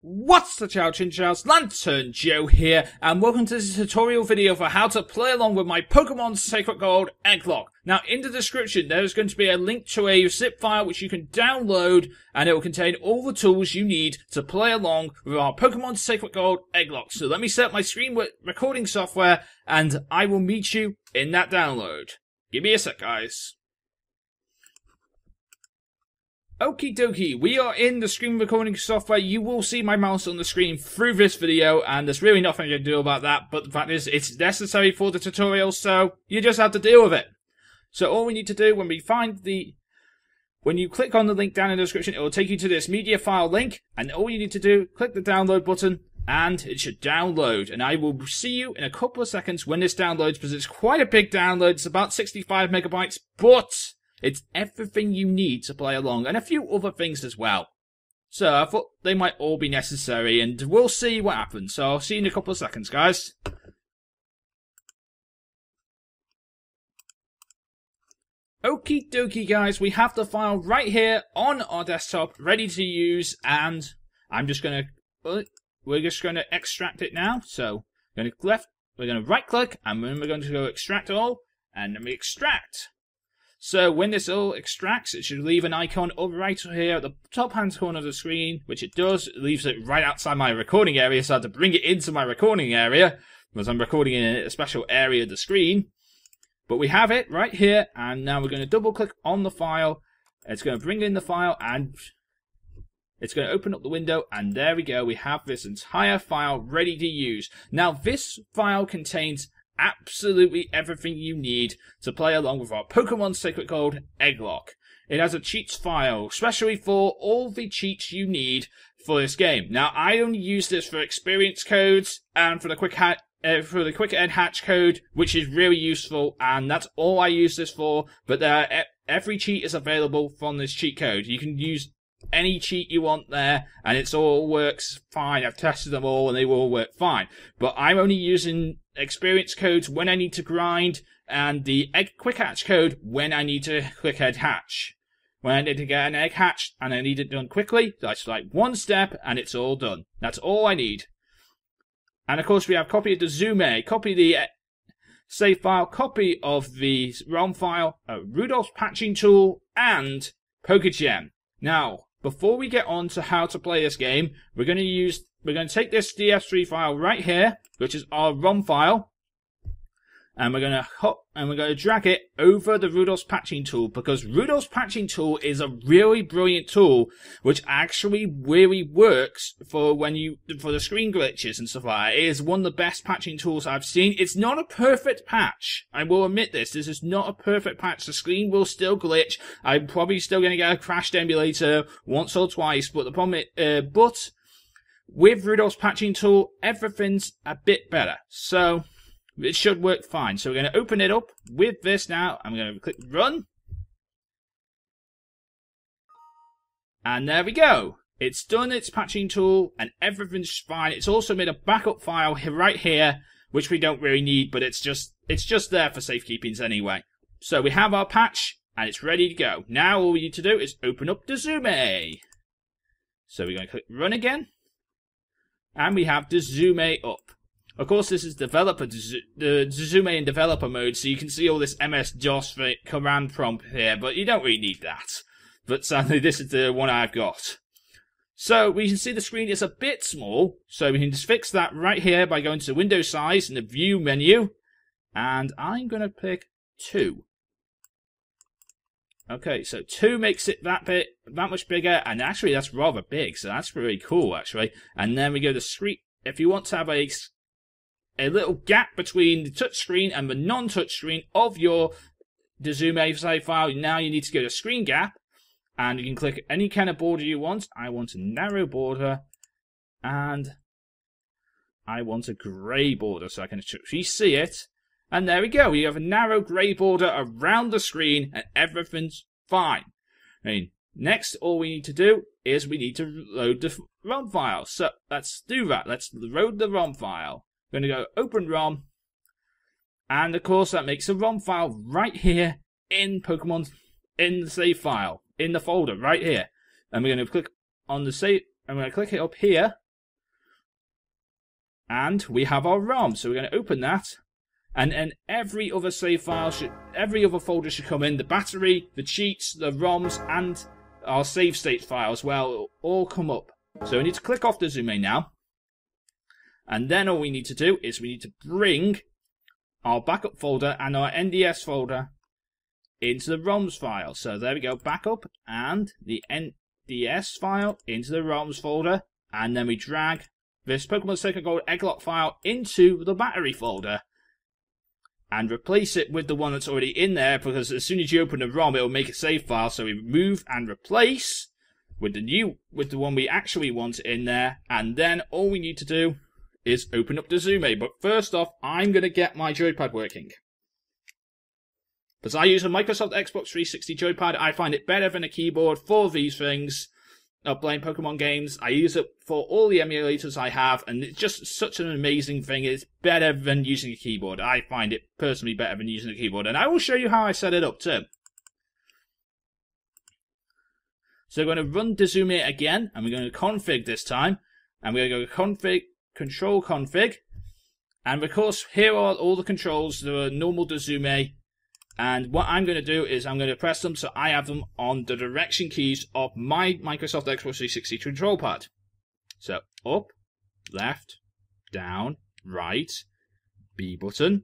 What's the chow, Chinchow's Lantern Joe here, and welcome to this tutorial video for how to play along with my Pokemon Sacred Gold Egglocke. Now, in the description, there's going to be a link to a zip file which you can download, and it will contain all the tools you need to play along with our Pokemon Sacred Gold Egglocke. So let me set up my screen recording software, and I will meet you in that download. Give me a sec, guys. Okie dokie, we are in the screen recording software. You will see my mouse on the screen through this video, and there's really nothing you can do about that, but the fact is, it's necessary for the tutorial, so you just have to deal with it. So all we need to do when you click on the link down in the description, it will take you to this media file link, and all you need to do, click the download button, and it should download. And I will see you in a couple of seconds when this downloads, because it's quite a big download. It's about 65 megabytes, but it's everything you need to play along, and a few other things as well. So I thought they might all be necessary, and we'll see what happens. So I'll see you in a couple of seconds, guys. Okie dokie, guys, we have the file right here on our desktop, ready to use, and we're just going to extract it now. So we're going to right click, and then we're going to go extract all, and then we extract. So when this all extracts, it should leave an icon over right here at the top hand corner of the screen, which it does. It leaves it right outside my recording area, so I have to bring it into my recording area, because I'm recording in a special area of the screen. But we have it right here, and now we're going to double click on the file. It's going to bring in the file, and it's going to open up the window, and there we go. We have this entire file ready to use. Now this file contains absolutely everything you need to play along with our Pokemon Sacred Gold Egglocke. It has a cheats file, especially for all the cheats you need for this game. Now, I only use this for experience codes and for the quick end hatch code, which is really useful, and that's all I use this for. But every cheat is available from this cheat code. You can use any cheat you want there, and it all works fine. I've tested them all, and they all work fine. But I'm only using experience codes when I need to grind, and the quick hatch code when I need to quick egg hatch. When I need to get an egg hatched and I need it done quickly, that's like one step and it's all done. That's all I need. And of course we have copy of the Zume, copy of the save file, copy of the ROM file, Rudolph's patching tool, and Pokegem. Now, before we get on to how to play this game, we're going to take this DS3 file right here, which is our ROM file, and we're going to drag it over the Rudolph's patching tool, because Rudolph's patching tool is a really brilliant tool, which actually really works for the screen glitches and stuff like that. It is one of the best patching tools I've seen. It's not a perfect patch. I will admit this. This is not a perfect patch. The screen will still glitch. I'm probably still going to get a crashed emulator once or twice, but the problem is, with Rudolph's patching tool, everything's a bit better. So it should work fine. So we're going to open it up with this now. I'm going to click run. And there we go. It's done its patching tool and everything's fine. It's also made a backup file right here, which we don't really need, but it's just there for safekeepings anyway. So we have our patch and it's ready to go. Now all we need to do is open up the Zume. So we're going to click run again. And we have the Zume up. Of course, this is the Zume in developer mode, so you can see all this MS-DOS command prompt here, but you don't really need that. But sadly, this is the one I've got. So we can see the screen is a bit small, so we can just fix that right here by going to window size in the view menu, and I'm going to pick 2. Okay, so 2 makes it that much bigger, and actually that's rather big, so that's really cool actually. And then we go to screen. If you want to have a little gap between the touchscreen and the non-touchscreen of your Zume save file, now you need to go to screen gap, and you can click any kind of border you want. I want a narrow border, and I want a grey border so I can actually see it. And there we go. You have a narrow grey border around the screen, and everything's fine. Next, all we need to do is we need to load the ROM file. So let's do that. Let's load the ROM file. I'm going to go open ROM, and of course that makes a ROM file right here in Pokemon, in the save file, in the folder right here. And we're going to click on the save. I'm going to click it up here And we have our ROM. So we're going to open that. And then every other save file every other folder should come in. The battery, the cheats, the ROMs, and our save state file as well will all come up. So we need to click off the Zume now. And then all we need to do is we need to bring our backup folder and our NDS folder into the ROMs file. So there we go, backup and the NDS file into the ROMs folder. And then we drag this Pokemon Sacred Gold Egglocke file into the battery folder. And replace it with the one that's already in there, because as soon as you open the ROM, it will make a save file. So we remove and replace with the one we actually want in there, and then all we need to do is open up the Zume. But first off, I'm going to get my joypad working, because I use a Microsoft Xbox 360 joypad. I find it better than a keyboard for these things. Of playing Pokemon games, I use it for all the emulators I have, and it's just such an amazing thing. It's better than using a keyboard. I find it personally better than using a keyboard, and I will show you how I set it up too. So we're going to run Dezume again, and we're going to config this time, and we're going to go config, control config, and of course here are all the controls. There are normal Dezume. And what I'm going to do is I'm going to press them so I have them on the direction keys of my Microsoft Xbox 360 control pad. So up, left, down, right, B button,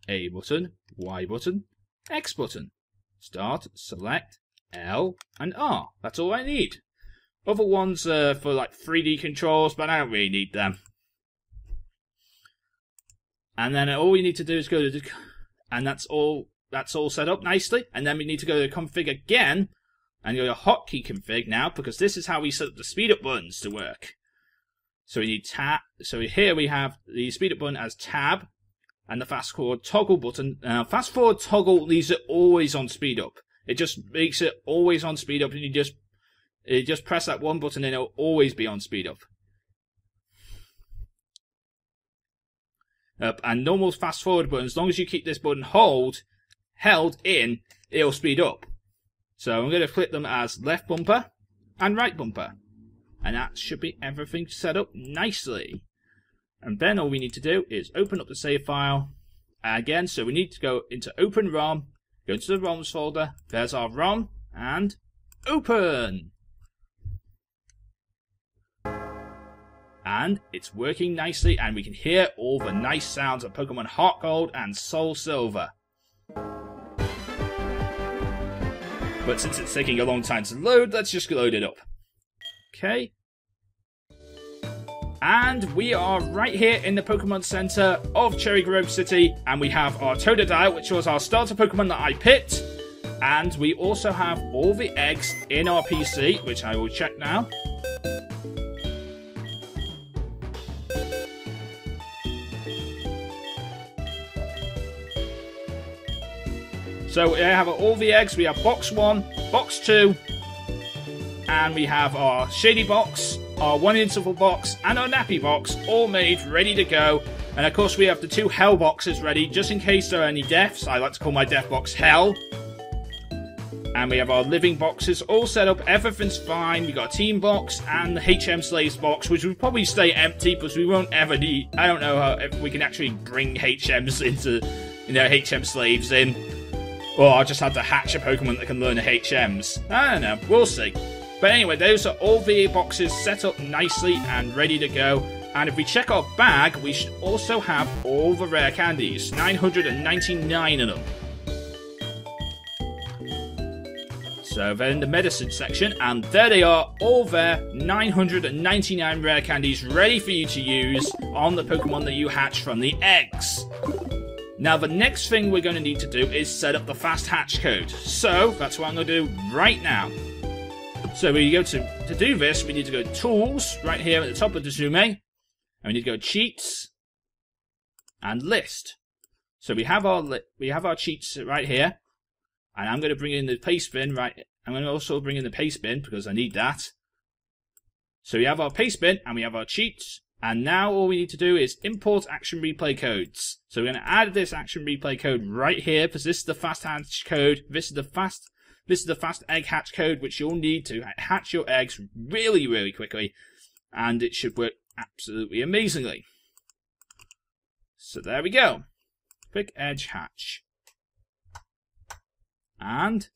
A button, Y button, X button, start, select, L, and R. That's all I need. Other ones for like 3D controls, but I don't really need them. And then all we need to do is go to the, and that's all set up nicely. And then we need to go to config again and go to hotkey config now, because this is how we set up the speed up buttons to work. So we need tab. So here we have the speed up button as tab and the fast forward toggle button. Now fast forward toggle leaves it always on speed up. It just makes it always on speed up, and you just press that one button and it'll always be on speed up. And normal fast forward button, as long as you keep this button held in, it'll speed up. So I'm going to flip them as left bumper and right bumper, and that should be everything set up nicely. And then all we need to do is open up the save file again. So we need to go into open ROM, go to the ROMs folder, there's our ROM, and open. And it's working nicely, and we can hear all the nice sounds of Pokemon Heart Gold and Soul Silver. But since it's taking a long time to load, let's just load it up. Okay. And we are right here in the Pokemon Center of Cherry Grove City, and we have our Totodile, which was our starter Pokemon that I picked. And we also have all the eggs in our PC, which I will check now. So we have all the eggs. We have box 1, box 2, and we have our shady box, our 1 interval box, and our nappy box, all made, ready to go. And of course we have the 2 hell boxes ready, just in case there are any deaths. I like to call my death box hell. And we have our living boxes all set up, everything's fine. We got a team box and the HM slaves box, which will probably stay empty because we won't ever need, I don't know if we can actually bring HMs into, HM slaves in. Or I'll just have to hatch a Pokemon that can learn the HMs. I don't know, we'll see. But anyway, those are all the boxes set up nicely and ready to go. And if we check our bag, we should also have all the rare candies. 999 of them. So they're in the medicine section, and there they are, all there, 999 rare candies ready for you to use on the Pokemon that you hatch from the eggs. Now the next thing we're going to need to do is set up the fast hatch code. So that's what I'm going to do right now. So we go to do this, we need to go to Tools, right here at the top of the Zume, and we need to go Cheats and List. So we have our cheats right here, and I'm going to bring in the paste bin. Right, I'm going to also bring in the paste bin because I need that. So we have our paste bin and we have our cheats. And now all we need to do is import action replay codes. So we're going to add this action replay code right here, because this is the fast hatch code. This is the fast egg hatch code, which you'll need to hatch your eggs really, really quickly. And it should work absolutely amazingly. So there we go. Quick edge hatch. And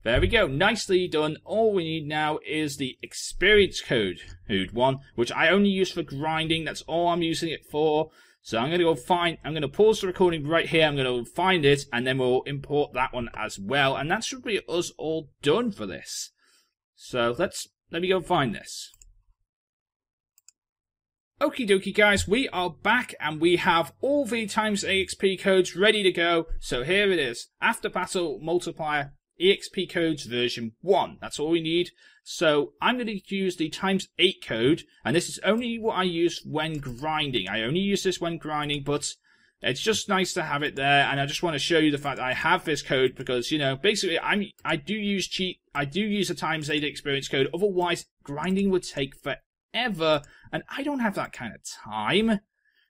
there we go. Nicely done. All we need now is the experience code one, which I only use for grinding. That's all I'm using it for. So I'm going to go find, I'm going to pause the recording right here. I'm going to find it, and then we'll import that one as well. And that should be us all done for this. So let me go find this. Okie dokie guys, we are back and we have all the times EXP codes ready to go. So here it is. After battle multiplier EXP codes version 1. That's all we need. So I'm going to use the times 8 code, and this is only what I use when grinding. I only use this when grinding, but it's just nice to have it there, and I just want to show you the fact that I have this code because, you know, basically I do use a times 8 experience code. Otherwise, grinding would take forever, and I don't have that kind of time.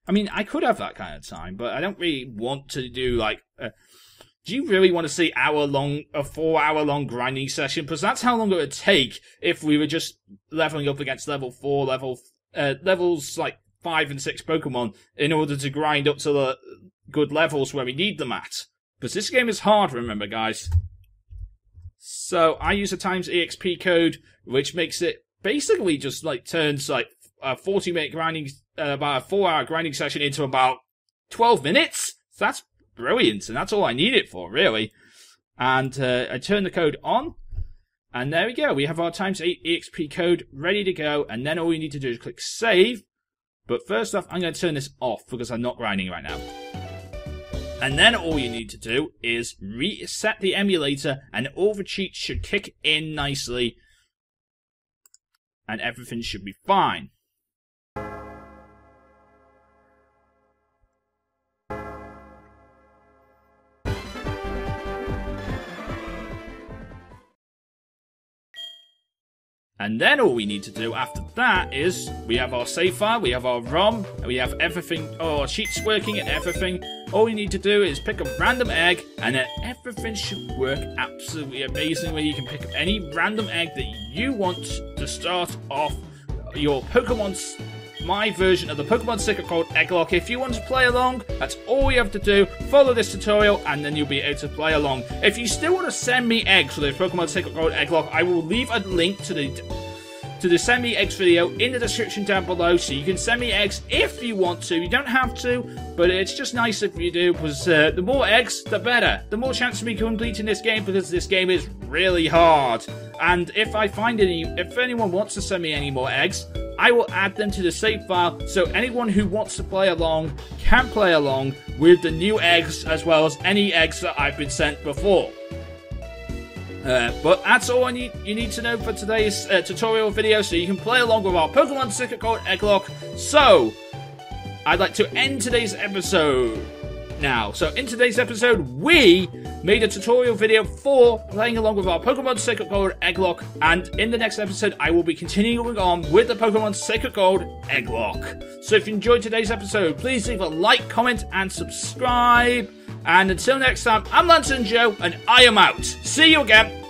I mean, I could have that kind of time, but I don't really want to do like. Do you really want to see a 4 hour long grinding session? Because that's how long it would take if we were just leveling up against level 4, levels like 5 and 6 Pokemon in order to grind up to the good levels where we need them at. Because this game is hard, remember, guys. So I use a times EXP code, which makes it basically just like turns like a 40-minute grinding, about a 4 hour grinding session into about 12 minutes. So that's brilliant, and that's all I need it for, really. And I turn the code on, and there we go. We have our times 8 EXP code ready to go, and then all we need to do is click save. But first off, I'm going to turn this off because I'm not grinding right now. And then all you need to do is reset the emulator, and all the cheats should kick in nicely, and everything should be fine. And then all we need to do after that is, we have our save file, we have our ROM, we have everything, our cheats working and everything. All you need to do is pick a random egg, and then everything should work absolutely amazingly. You can pick up any random egg that you want to start off your my version of the Pokemon Sacred Gold Egglocke. If you want to play along, that's all you have to do. Follow this tutorial, and then you'll be able to play along. If you still want to send me eggs for the Pokemon Sacred Gold Egglocke, I will leave a link to the send me eggs video in the description down below, so you can send me eggs if you want to. You don't have to, but it's just nice if you do, because the more eggs, the better. The more chance of me completing this game, because this game is really hard. And if anyone wants to send me any more eggs, I will add them to the save file, so anyone who wants to play along can play along with the new eggs, as well as any eggs that I've been sent before. But that's all you need to know for today's tutorial video, so you can play along with our Pokemon Sacred Gold Egglocke. So, I'd like to end today's episode now. So, in today's episode, we made a tutorial video for playing along with our Pokemon Sacred Gold Egglocke, and in the next episode, I will be continuing on with the Pokemon Sacred Gold Egglocke. So, if you enjoyed today's episode, please leave a like, comment, and subscribe. And until next time, I'm Lantern Joe, and I am out. See you again.